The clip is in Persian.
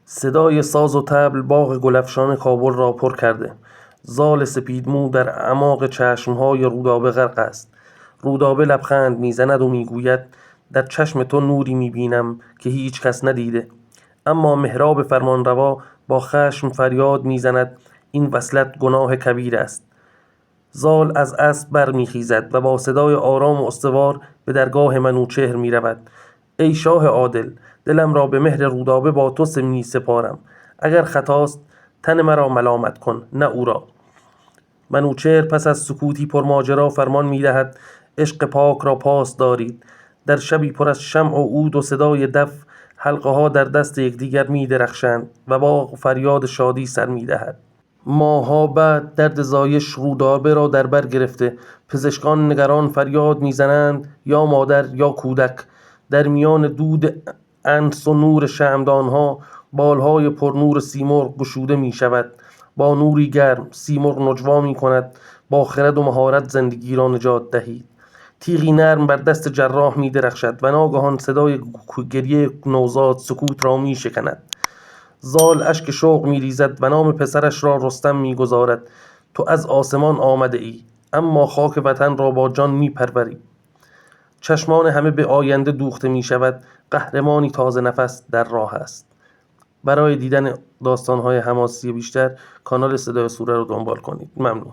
صدای ساز و طبل باغ گلفشان کابل را پر کرده. زال سپیدمو در اعماق چشمهای رودابه غرق است. رودابه لبخند میزند و میگوید در چشم تو نوری میبینم که هیچ کس ندیده. اما مهراب فرمانروا با خشم فریاد میزند این وصلت گناه کبیر است. زال از اسب برمیخیزد و با صدای آرام و استوار به درگاه منوچهر میرود. ای شاه عادل، دلم را به مهر رودابه با تو می سپارم. اگر خطاست تن مرا ملامت کن، نه او را. منوچهر پس از سکوتی پرماجرا فرمان میدهد عشق پاک را پاس دارید. در شبی پر از شمع و عود و صدای دف حلقه ها در دست یکدیگر می درخشند و با فریاد شادی سر می دهد. ماها بعد درد زایش رودابه را در بر گرفته. پزشکان نگران فریاد میزنند یا مادر یا کودک. در میان دود انس و نور شمعدانها بالهای پرنور سیمرغ گشوده می شود. با نوری گرم سیمرغ نجوا می کند. با خرد و مهارت زندگی را نجات دهید. تیغی نرم بر دست جراح می درخشد و ناگهان صدای گریه نوزاد سکوت را می شکند. زال اشک شوق می ریزد و نام پسرش را رستم می گذارد. تو از آسمان آمده ای، اما خاک وطن را با جان می پروری. چشمان همه به آینده دوخته می شود. قهرمانی تازه نفس در راه است. برای دیدن داستان‌های حماسی بیشتر کانال صدای سوره رو دنبال کنید. ممنون.